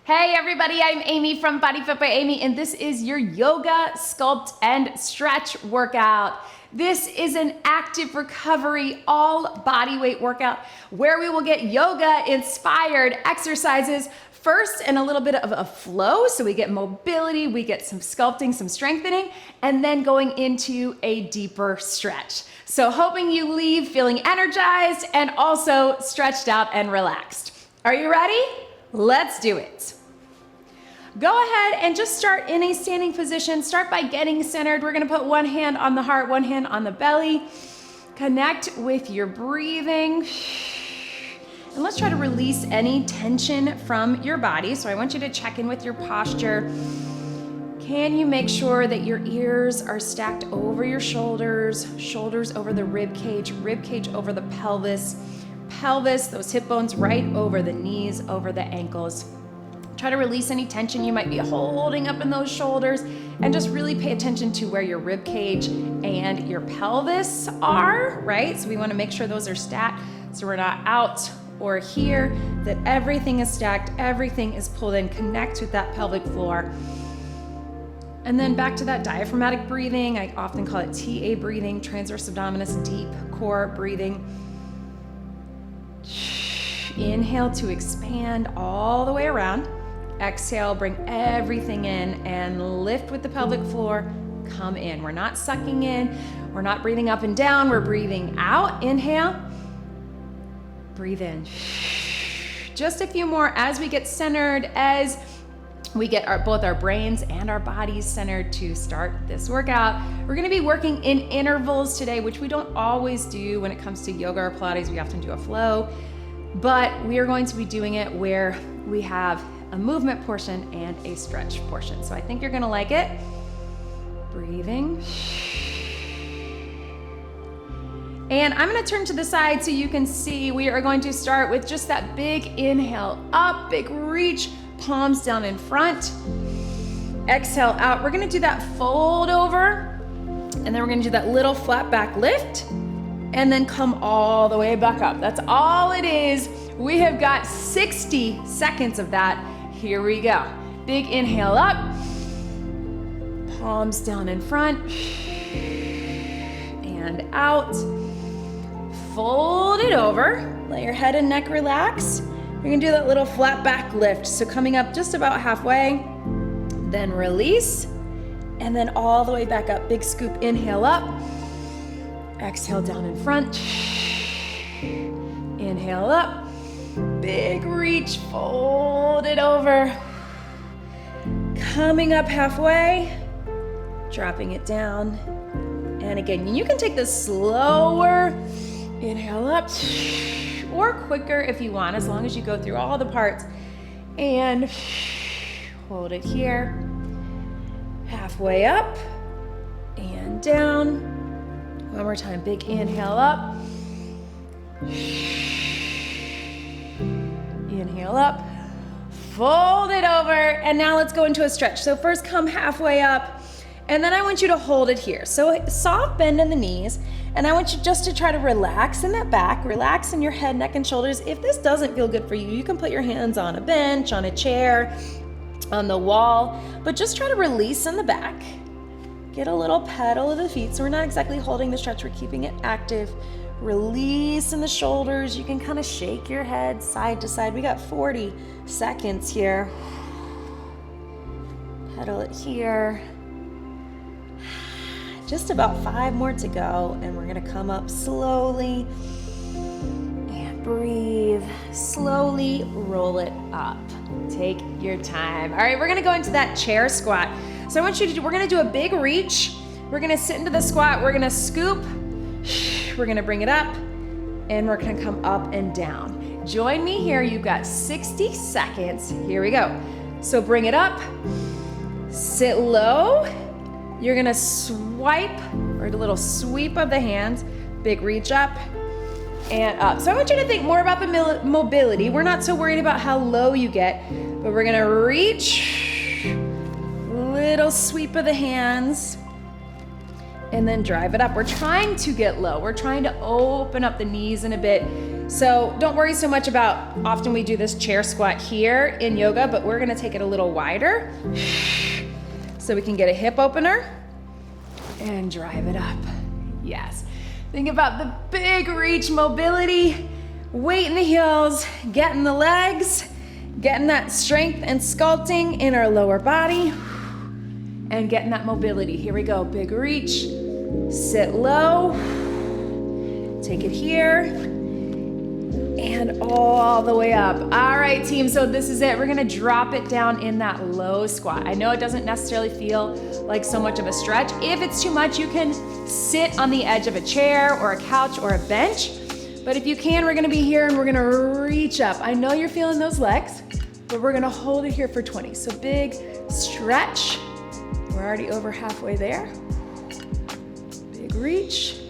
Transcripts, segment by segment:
Hey everybody, I'm Amy from BodyFit by Amy, and this is your yoga, sculpt, and stretch workout. This is an active recovery, all body weight workout where we will get yoga inspired exercises first and a little bit of a flow, so we get mobility, we get some sculpting, some strengthening, and then going into a deeper stretch. So hoping you leave feeling energized and also stretched out and relaxed. Are you ready? Let's do it. Go ahead and just start in a standing position. Start by getting centered. We're gonna put one hand on the heart, one hand on the belly. Connect with your breathing. And let's try to release any tension from your body. So I want you to check in with your posture. Can you make sure that your ears are stacked over your shoulders, shoulders over the rib cage over the pelvis, those hip bones right over the knees, over the ankles. Try to release any tension you might be holding up in those shoulders and just really pay attention to where your rib cage and your pelvis are, right? So we want to make sure those are stacked so we're not out or here, that everything is stacked, everything is pulled in. Connect with that pelvic floor. And then back to that diaphragmatic breathing. I often call it TA breathing, transverse abdominis, deep core breathing. Inhale to expand all the way around. Exhale, bring everything in and lift with the pelvic floor. Come in. We're not sucking in. We're not breathing up and down. We're breathing out. Inhale. Breathe in. Just a few more as we get centered, as we get both our brains and our bodies centered to start this workout. We're gonna be working in intervals today, which we don't always do when it comes to yoga or Pilates. We often do a flow, but we are going to be doing it where we have a movement portion and a stretch portion. So I think you're gonna like it. Breathing. And I'm gonna turn to the side so you can see. We are going to start with just that big inhale up, big reach, palms down in front. Exhale out. We're gonna do that fold over, and then we're gonna do that little flat back lift, and then come all the way back up. That's all it is. We have got 60 seconds of that. Here we go. Big inhale up, palms down in front, and out. Fold it over, let your head and neck relax. You're gonna do that little flat back lift. So coming up just about halfway, then release, and then all the way back up. Big scoop, inhale up, exhale down in front, inhale up, big reach, fold it over. Coming up halfway, dropping it down. And again, you can take this slower, inhale up, or quicker if you want, as long as you go through all the parts. And hold it here. Halfway up and down. One more time, big inhale up. Inhale up, fold it over, and now let's go into a stretch. So first come halfway up, and then I want you to hold it here. So soft bend in the knees, and I want you just to try to relax in that back, relax in your head, neck, and shoulders. If this doesn't feel good for you, you can put your hands on a bench, on a chair, on the wall, but just try to release in the back. Get a little pedal of the feet, so we're not exactly holding the stretch, we're keeping it active. Release in the shoulders. You can kind of shake your head side to side. We got 40 seconds here. Pedal it here. Just about 5 more to go, and we're gonna come up slowly and breathe. Slowly roll it up. Take your time. All right, we're gonna go into that chair squat. So I want you to we're gonna do a big reach. We're gonna sit into the squat. We're gonna scoop. We're gonna bring it up, and we're gonna come up and down. Join me here. You've got 60 seconds. Here we go. So bring it up, sit low. You're gonna swipe, or a little sweep of the hands, big reach up and up. So I want you to think more about the mobility. We're not so worried about how low you get, but we're gonna reach, little sweep of the hands, and then drive it up. We're trying to get low. We're trying to open up the knees in a bit So don't worry so much about, often we do this chair squat here in yoga, but we're gonna take it a little wider so we can get a hip opener and drive it up. Yes. Think about the big reach mobility, weight in the heels, getting the legs, getting that strength and sculpting in our lower body, and getting that mobility. Here we go, big reach, sit low, take it here, and all the way up. All right, team, so this is it. We're gonna drop it down in that low squat. I know it doesn't necessarily feel like so much of a stretch. If it's too much, you can sit on the edge of a chair or a couch or a bench. But if you can, we're gonna be here and we're gonna reach up. I know you're feeling those legs, but we're gonna hold it here for 20. So big stretch. We're already over halfway there. Big reach.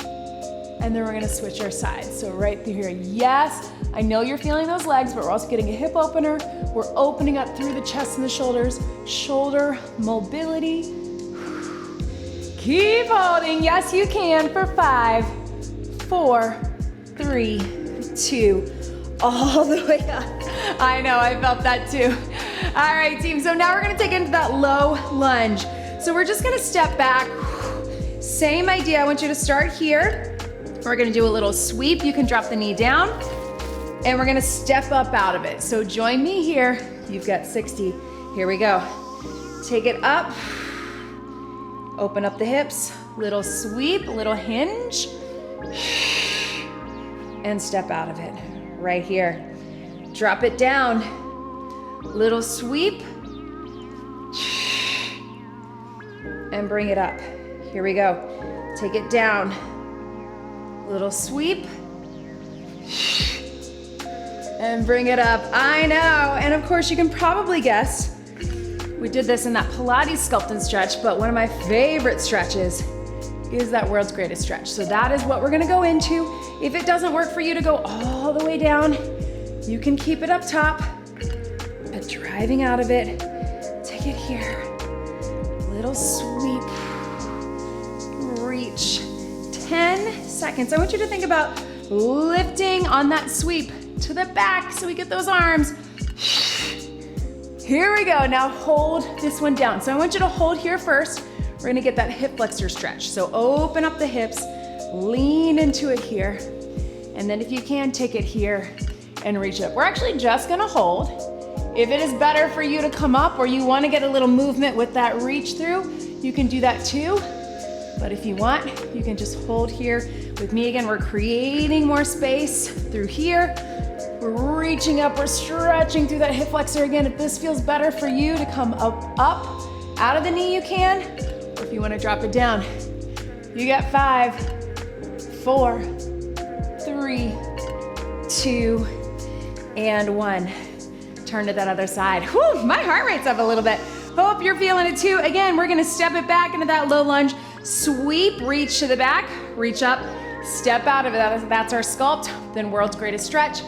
And then we're gonna switch our sides. So right through here, yes, I know you're feeling those legs, but we're also getting a hip opener. We're opening up through the chest and the shoulders. Shoulder mobility. Keep holding, yes you can, for 5, 4, 3, 2, all the way up. I know, I felt that too. All right, team, so now we're gonna take it into that low lunge. So we're just gonna step back. Same idea, I want you to start here. We're gonna do a little sweep. You can drop the knee down, and we're gonna step up out of it. So join me here. You've got 60. Here we go. Take it up. Open up the hips. Little sweep, little hinge. And step out of it. Right here. Drop it down. Little sweep. And bring it up. Here we go. Take it down. Little sweep. And bring it up. I know. And of course, you can probably guess, we did this in that Pilates sculpt and stretch, but one of my favorite stretches is that world's greatest stretch. So that is what we're gonna go into. If it doesn't work for you to go all the way down, you can keep it up top, but driving out of it, take it here. Little sweep, reach. 10 seconds. I want you to think about lifting on that sweep to the back so we get those arms. Here we go. Now hold this one down. So I want you to hold here first. We're gonna get that hip flexor stretch. So open up the hips, lean into it here. And then if you can, take it here and reach up. We're actually just gonna hold. If it is better for you to come up or you wanna get a little movement with that reach through, you can do that too. But if you want, you can just hold here with me. Again, we're creating more space through here. We're reaching up, we're stretching through that hip flexor again. If this feels better for you to come up, out of the knee, you can. Or if you wanna drop it down, you got 5, 4, 3, 2, and 1. Turn to that other side. Whew, my heart rate's up a little bit. Hope you're feeling it too. Again, we're gonna step it back into that low lunge. Sweep, reach to the back, reach up, step out of it. That's our sculpt, then world's greatest stretch,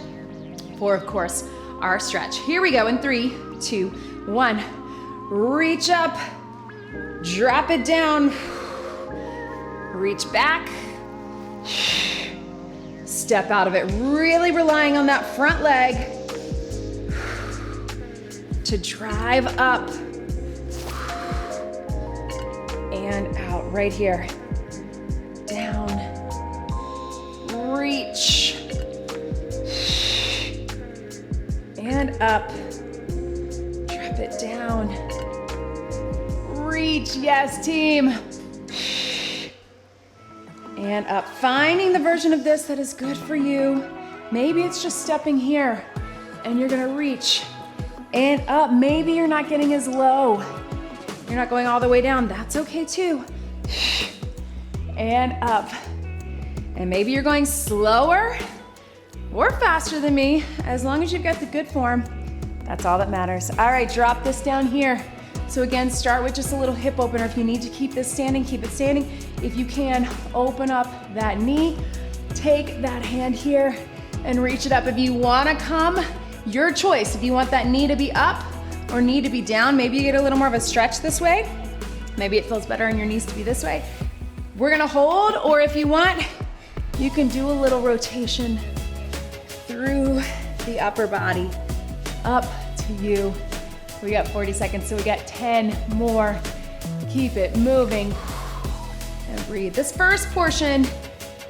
for of course, our stretch. Here we go in 3, 2, 1. Reach up, drop it down, reach back, step out of it. Really relying on that front leg to drive up and out. Right here. Down, reach, and up. Drop it down, reach, yes team. And up, finding the version of this that is good for you. Maybe it's just stepping here and you're gonna reach and up. Maybe you're not getting as low. You're not going all the way down, that's okay too. And up. And maybe you're going slower or faster than me, as long as you've got the good form, that's all that matters. All right, drop this down here. So again, start with just a little hip opener. If you need to keep this standing, keep it standing. If you can, open up that knee, take that hand here and reach it up. If you wanna come, your choice. If you want that knee to be up or knee to be down, maybe you get a little more of a stretch this way. Maybe it feels better on your knees to be this way. We're gonna hold, or if you want, you can do a little rotation through the upper body, up to you. We got 40 seconds, so we got 10 more. Keep it moving and breathe. This first portion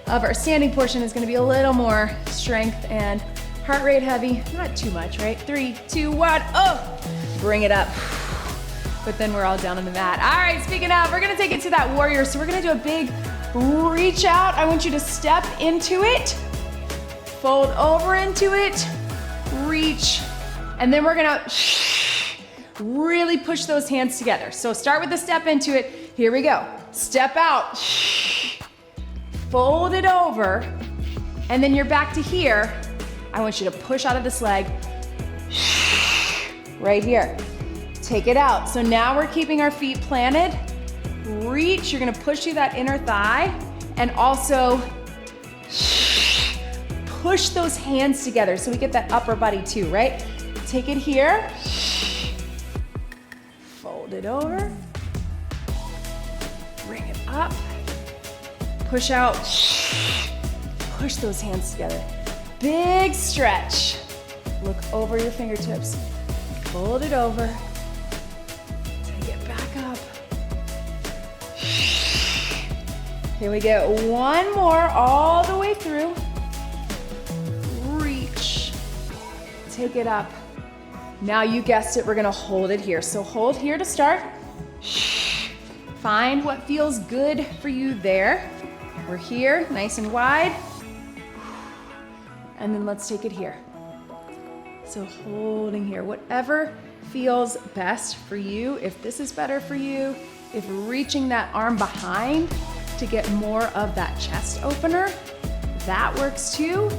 of our standing portion is gonna be a little more strength and heart rate heavy, not too much, right? 3, 2, 1, oh, bring it up. But then we're all down on the mat. All right, speaking of, we're gonna take it to that warrior. So we're gonna do a big reach out. I want you to step into it, fold over into it, reach, and then we're gonna really push those hands together. So start with the step into it. Here we go. Step out, fold it over, and then you're back to here. I want you to push out of this leg, right here. Take it out. So now we're keeping our feet planted. Reach, you're gonna push through that inner thigh, and also push those hands together so we get that upper body too, right? Take it here, fold it over, bring it up, push out, push those hands together. Big stretch. Look over your fingertips, fold it over, take it back up. Here we go, one more all the way through. Reach, take it up. Now you guessed it, we're gonna hold it here. So hold here to start. Find what feels good for you there. We're here, nice and wide. And then let's take it here. So holding here, whatever feels best for you. If this is better for you, if reaching that arm behind to get more of that chest opener, that works too.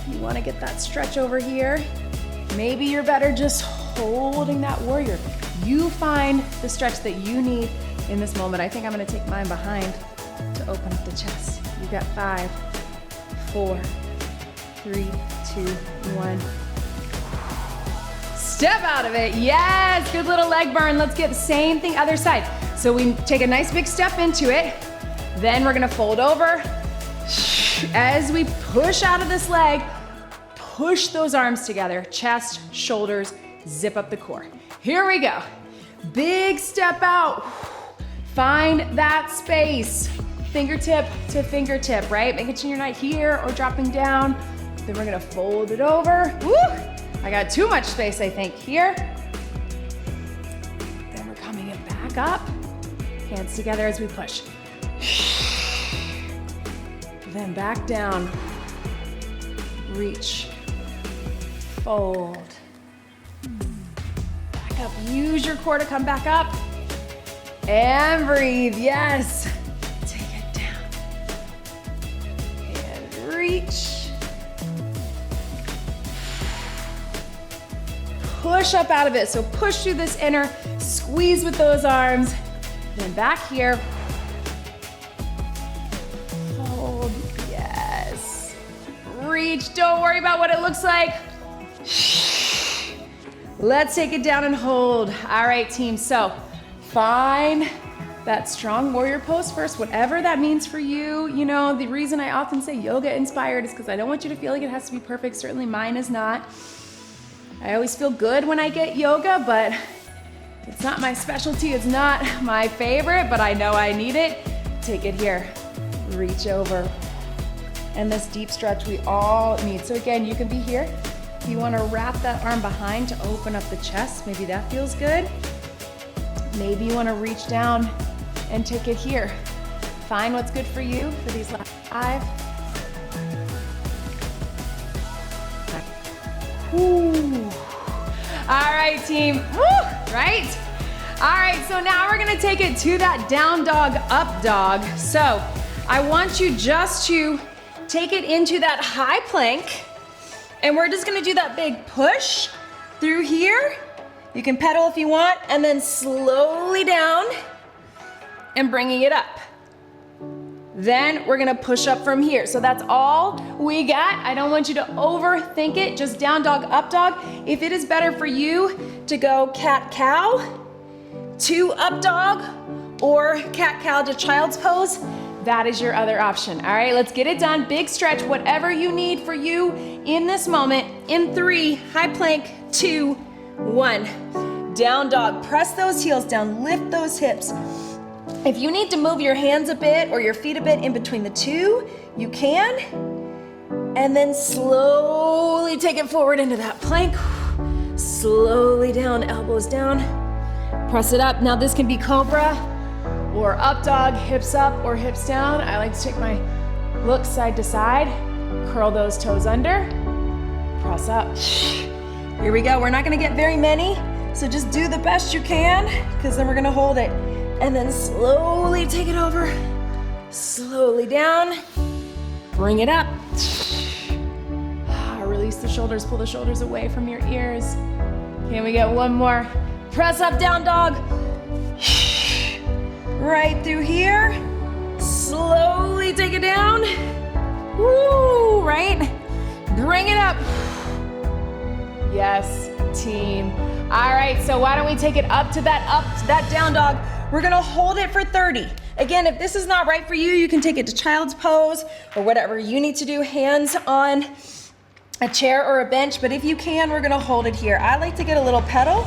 You wanna get that stretch over here. Maybe you're better just holding that warrior. You find the stretch that you need in this moment. I think I'm gonna take mine behind to open up the chest. You got 5, 4, 3, 2, 1. Step out of it. Yes, good little leg burn. Let's get the same thing other side. So we take a nice big step into it. Then we're gonna fold over. As we push out of this leg, push those arms together, chest, shoulders, zip up the core. Here we go. Big step out. Find that space. Fingertip to fingertip, right? Making sure you're not here or dropping down. Then we're gonna fold it over. Woo! I got too much space, I think, here. Then we're coming it back up. Hands together as we push. Then back down. Reach. Fold. Back up. Use your core to come back up. And breathe. Yes. Take it down. And reach. Push up out of it. So push through this inner, squeeze with those arms. Then back here. Fold. Yes. Reach. Don't worry about what it looks like. Let's take it down and hold. All right, team. So find that strong warrior pose first, whatever that means for you. You know, the reason I often say yoga inspired is because I don't want you to feel like it has to be perfect. Certainly mine is not. I always feel good when I get yoga, but it's not my specialty. It's not my favorite, but I know I need it. Take it here. Reach over. And this deep stretch we all need. So again, you can be here. If you want to wrap that arm behind to open up the chest, maybe that feels good. Maybe you want to reach down and take it here. Find what's good for you for these last 5. Woo. All right, team. Woo. Right? All right, so now we're gonna take it to that down dog, up dog. So I want you just to take it into that high plank, and we're just gonna do that big push through here. You can pedal if you want, and then slowly down and bringing it up. Then we're gonna push up from here. So that's all we got. I don't want you to overthink it, just down dog, up dog. If it is better for you to go cat cow to up dog or cat cow to child's pose, that is your other option. All right, let's get it done. Big stretch, whatever you need for you in this moment, in 3, high plank, 2, 1. Down dog, press those heels down, lift those hips. If you need to move your hands a bit or your feet a bit in between the two, you can. And then slowly take it forward into that plank. Slowly down, elbows down. Press it up. Now this can be cobra or up dog, hips up or hips down. I like to take my look side to side, curl those toes under, press up. Here we go. We're not gonna get very many, so just do the best you can, because then we're gonna hold it. And then slowly take it over, slowly down, bring it up. Release the shoulders, pull the shoulders away from your ears. Can we get one more? Press up, down dog. Right through here. Slowly take it down. Woo, right? Bring it up. Yes, team. All right, so why don't we take it up to that down dog. We're gonna hold it for 30. Again, if this is not right for you, you can take it to child's pose or whatever you need to do, hands on a chair or a bench, but if you can, we're gonna hold it here. I like to get a little pedal.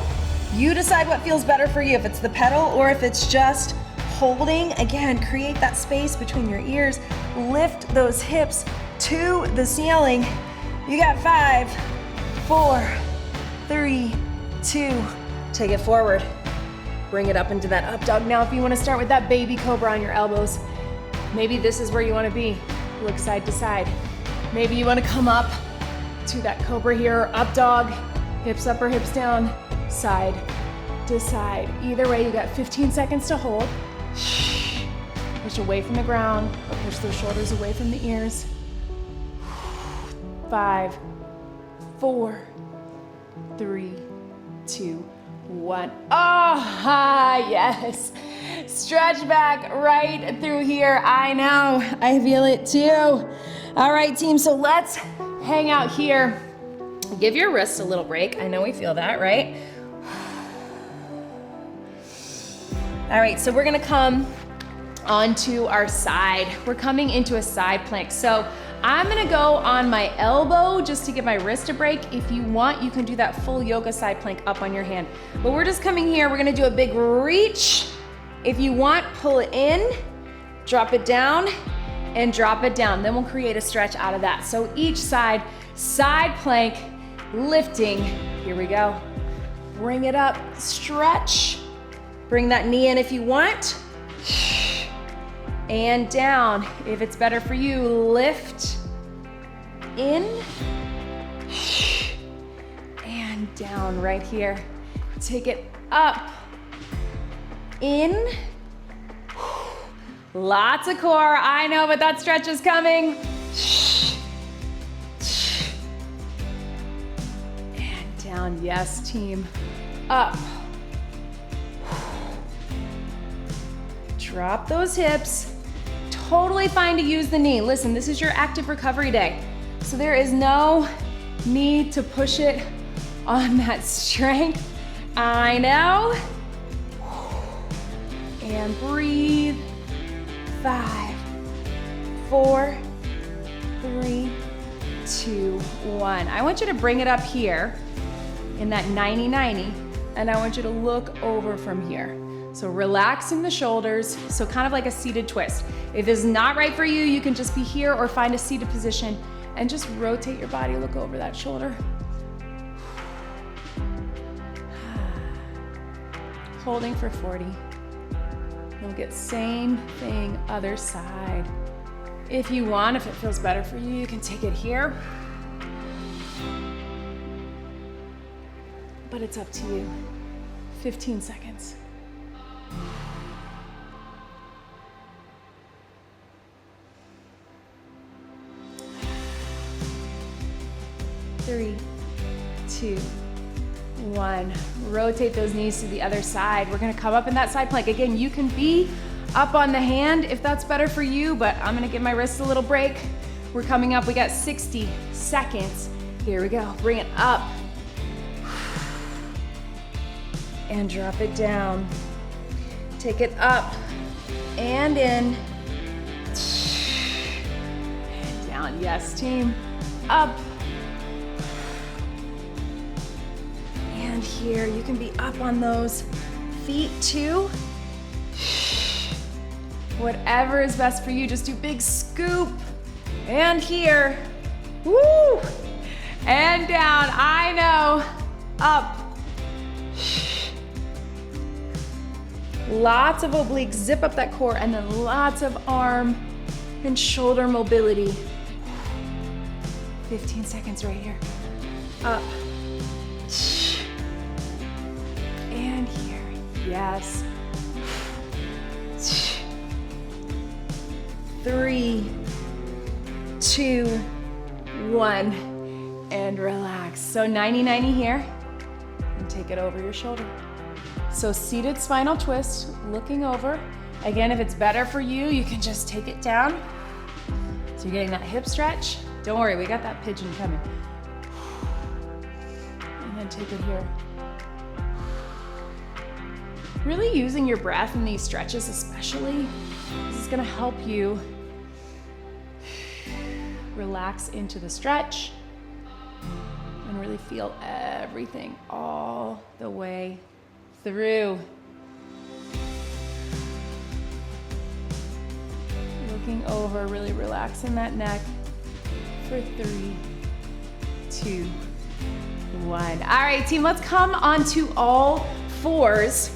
You decide what feels better for you, if it's the pedal or if it's just holding. Again, create that space between your ears. Lift those hips to the ceiling. You got 5, 4, 3, 2. Take it forward. Bring it up into that up dog. Now, if you wanna start with that baby cobra on your elbows, maybe this is where you wanna be. Look side to side. Maybe you wanna come up to that cobra here, up dog, hips up or hips down, side to side. Either way, you got 15 seconds to hold. Push away from the ground, or push those shoulders away from the ears. 5, 4, 3, 2, 1. Oh, yes. Stretch back right through here. I know, I feel it too. All right, team, so let's hang out here. Give your wrists a little break. I know we feel that, right? All right, so we're gonna come onto our side. We're coming into a side plank. So I'm gonna go on my elbow just to give my wrist a break. If you want, you can do that full yoga side plank up on your hand. But we're just coming here, we're gonna do a big reach. If you want, pull it in, drop it down, and drop it down. Then we'll create a stretch out of that. So each side plank, lifting. Here we go. Bring it up, stretch. Bring that knee in if you want. And down. If it's better for you, lift. In. And down right here. Take it up. In. Lots of core, I know, but that stretch is coming. And down, yes, team. Up. Drop those hips. Totally fine to use the knee. Listen, this is your active recovery day. So there is no need to push it on that strength. I know. And breathe. 5, 4, 3, 2, 1. I want you to bring it up here in that 90-90, and I want you to look over from here. So relaxing the shoulders, so kind of like a seated twist. If this is not right for you, you can just be here or find a seated position and just rotate your body, look over that shoulder. Holding for 40. You'll get same thing, other side. If you want, if it feels better for you, you can take it here. But it's up to you. 15 seconds. Three, 2, 1. Rotate those knees to the other side. We're gonna come up in that side plank. Again, you can be up on the hand if that's better for you, but I'm gonna give my wrists a little break. We're coming up, we got 60 seconds. Here we go, bring it up. And drop it down. Take it up and in. And down, yes team. Up here, you can be up on those feet too. Whatever is best for you, just do big scoop. And here, woo! And down, I know, up. Lots of obliques, zip up that core, and then lots of arm and shoulder mobility. 15 seconds right here. Up. And here, yes. 3, 2, 1, and relax. So 90-90 here, and take it over your shoulder. So seated spinal twist, looking over. Again, if it's better for you, you can just take it down. So you're getting that hip stretch. Don't worry, we got that pigeon coming. And then take it here. Really using your breath in these stretches especially. This is gonna help you relax into the stretch and really feel everything all the way through. Looking over, really relaxing that neck for 3, 2, 1. All right, team, let's come onto all fours.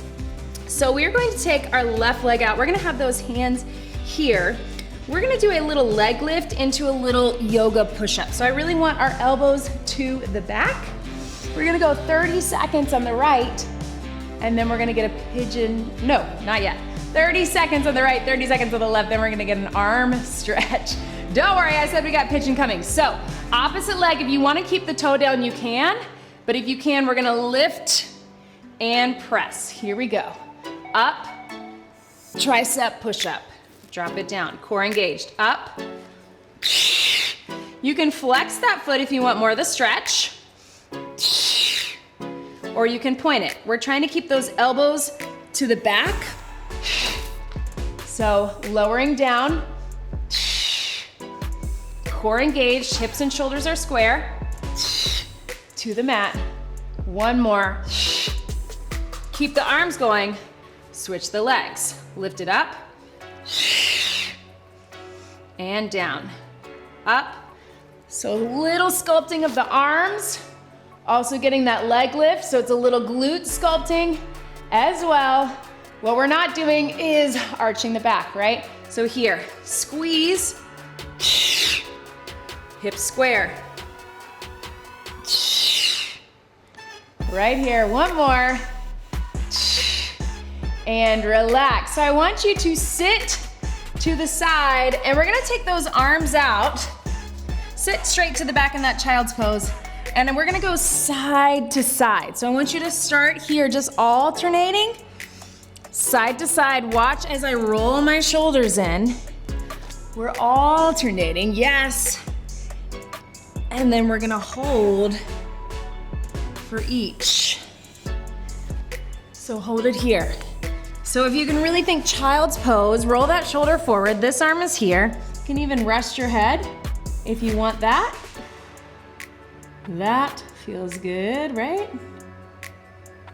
So we're going to take our left leg out. We're gonna have those hands here. We're gonna do a little leg lift into a little yoga push-up. So I really want our elbows to the back. We're gonna go 30 seconds on the right, and then we're gonna get a pigeon, no, not yet. 30 seconds on the right, 30 seconds on the left, then we're gonna get an arm stretch. Don't worry, I said we got pigeon coming. So opposite leg, if you wanna keep the toe down, you can, but if you can, we're gonna lift and press. Here we go. Up, tricep push-up. Drop it down, core engaged, up. You can flex that foot if you want more of the stretch, or you can point it. We're trying to keep those elbows to the back. So lowering down, core engaged, hips and shoulders are square, to the mat. One more. Keep the arms going, switch the legs. Lift it up, and down, up. So a little sculpting of the arms, also getting that leg lift, so it's a little glute sculpting as well. What we're not doing is arching the back, right? So here, squeeze, hips square. Right here, one more. And relax. So I want you to sit to the side, and we're gonna take those arms out. Sit straight to the back in that child's pose, and then we're gonna go side to side. So I want you to start here, just alternating, side to side. Watch as I roll my shoulders in. We're alternating, yes. And then we're gonna hold for each. So hold it here. So if you can really think child's pose, roll that shoulder forward. This arm is here. You can even rest your head if you want that. That feels good, right?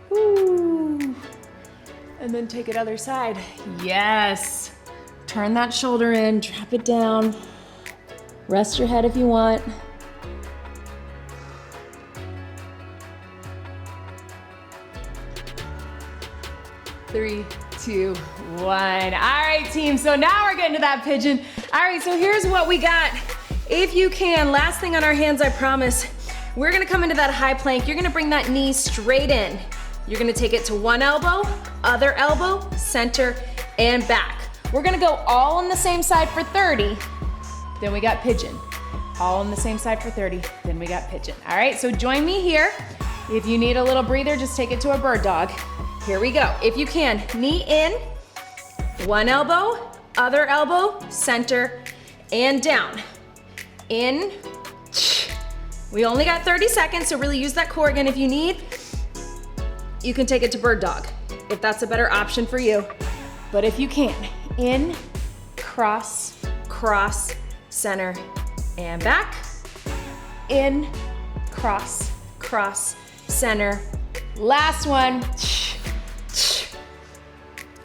Woo. And then take it other side. Yes. Turn that shoulder in, drop it down. Rest your head if you want. Three, 2, 1. All right, team, so now we're getting to that pigeon. All right, so here's what we got. If you can, last thing on our hands, I promise, we're gonna come into that high plank. You're gonna bring that knee straight in. You're gonna take it to one elbow, other elbow, center, and back. We're gonna go all on the same side for 30, then we got pigeon. All on the same side for 30, then we got pigeon. All right, so join me here. If you need a little breather, just take it to a bird dog. Here we go. If you can, knee in, one elbow, other elbow, center, and down. In. We only got 30 seconds, so really use that core again if you need. You can take it to bird dog if that's a better option for you. But if you can, in, cross, cross, center, and back. In, cross, cross, center, Last one.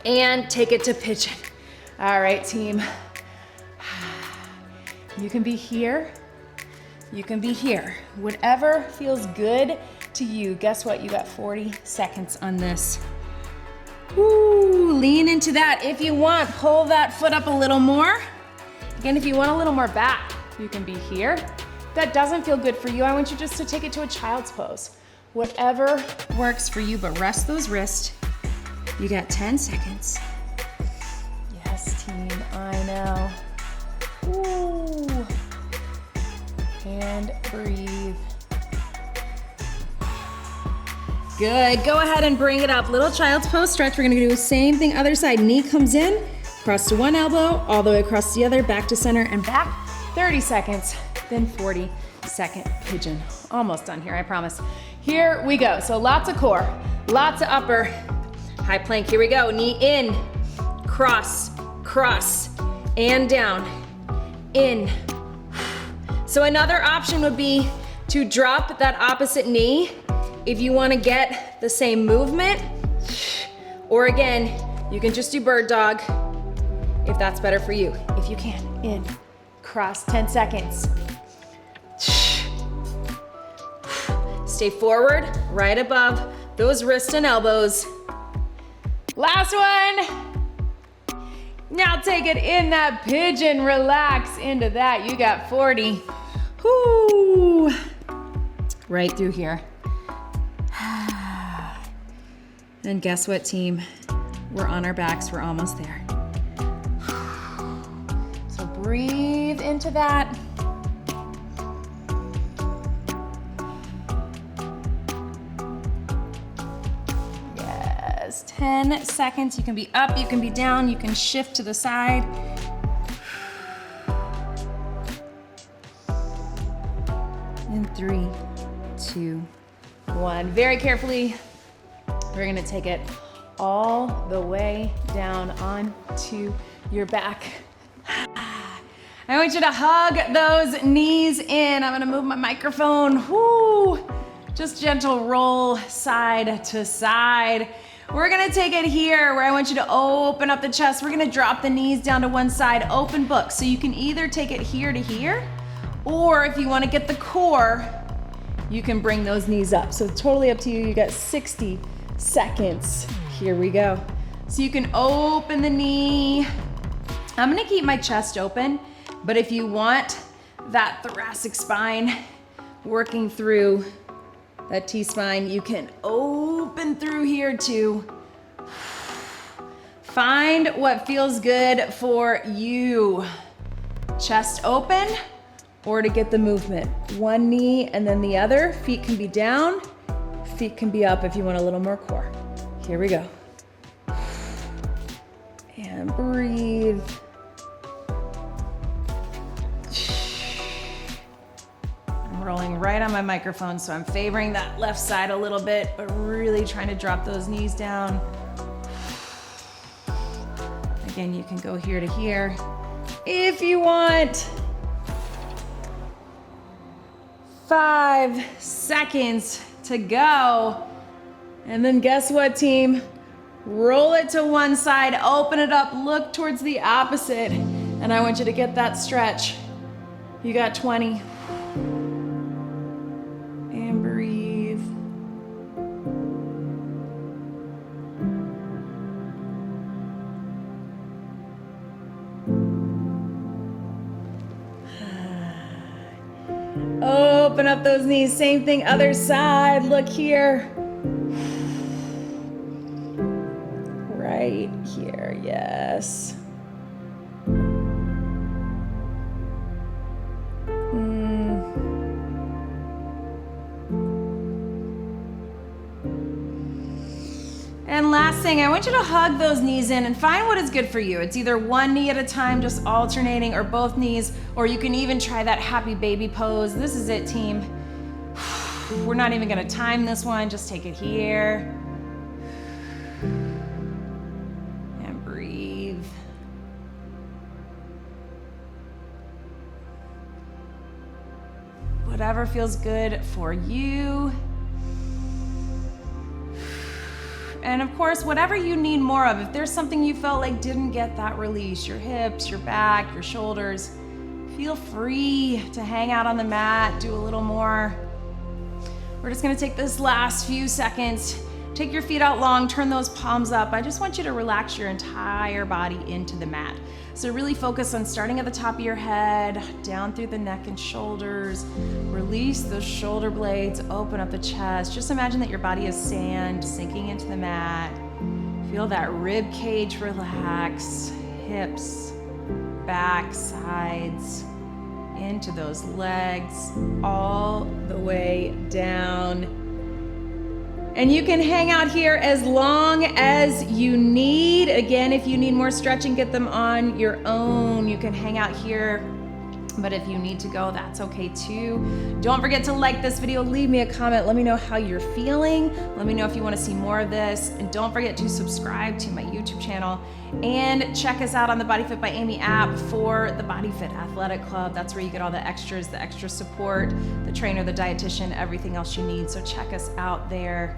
And take it to pigeon. All right, team. You can be here. You can be here. Whatever feels good to you. Guess what? You got 40 seconds on this. Woo, lean into that. If you want, pull that foot up a little more. Again, if you want a little more back, you can be here. If that doesn't feel good for you, I want you just to take it to a child's pose. Whatever works for you, but rest those wrists. You got 10 seconds. Yes, team, I know. Ooh. And breathe. Good, go ahead and bring it up. Little child's pose stretch. We're gonna do the same thing, other side. Knee comes in, cross to one elbow, all the way across the other, back to center and back. 30 seconds, then 40-second pigeon. Almost done here, I promise. Here we go. So lots of core, lots of upper. High plank, here we go. Knee in, cross, cross, and down, in. So another option would be to drop that opposite knee if you wanna get the same movement. Or again, you can just do bird dog if that's better for you. If you can, in, cross, 10 seconds. Stay forward, right above those wrists and elbows. Last one. Now take it in that pigeon, relax into that. You got 40. Whoo. Right through here. And guess what, team? We're on our backs, we're almost there. So breathe into that. Yes, 10 seconds. You can be up, you can be down, you can shift to the side. In 3, 2, 1. Very carefully, we're gonna take it all the way down onto your back. I want you to hug those knees in. I'm gonna move my microphone. Woo! Just gentle roll side to side. We're gonna take it here where I want you to open up the chest. We're gonna drop the knees down to one side, open book. So you can either take it here to here, or if you wanna get the core, you can bring those knees up. So totally up to you. You got 60 seconds. Here we go. So you can open the knee. I'm gonna keep my chest open, but if you want that thoracic spine working through that T-spine, you can open through here too. Find what feels good for you. Chest open, or to get the movement. One knee and then the other. Feet can be down, feet can be up if you want a little more core. Here we go. And breathe. I'm rolling right on my microphone, so I'm favoring that left side a little bit, but really trying to drop those knees down. Again, you can go here to here if you want. 5 seconds to go. And then guess what, team? Roll it to one side, open it up, look towards the opposite. And I want you to get that stretch. You got 20. And breathe. Open up those knees, same thing, other side, look here. Right here, yes. And last thing, I want you to hug those knees in and find what is good for you. It's either one knee at a time, just alternating, or both knees, or you can even try that happy baby pose. This is it, team. We're not even gonna time this one, just take it here. And breathe. Whatever feels good for you. And of course, whatever you need more of, if there's something you felt like didn't get that release, your hips, your back, your shoulders, feel free to hang out on the mat, do a little more. We're just gonna take this last few seconds. Take your feet out long, turn those palms up. I just want you to relax your entire body into the mat. So really focus on starting at the top of your head, down through the neck and shoulders. Release those shoulder blades, open up the chest. Just imagine that your body is sand sinking into the mat. Feel that rib cage relax, hips, back, sides, into those legs, all the way down. And you can hang out here as long as you need. Again, if you need more stretching, get them on your own. You can hang out here, but if you need to go, that's okay too. Don't forget to like this video, leave me a comment, let me know how you're feeling. Let me know if you want to see more of this. And don't forget to subscribe to my YouTube channel and check us out on the BodyFit by Amy app for the BodyFit Athletic Club. That's where you get all the extras, the extra support, the trainer, the dietitian, everything else you need. So check us out there.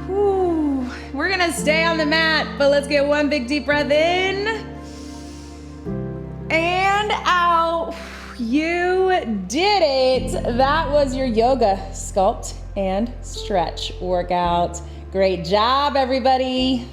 Whew. We're gonna stay on the mat, but let's get one big deep breath in and out. You did it. That was your yoga, sculpt, and stretch workout. Great job, everybody.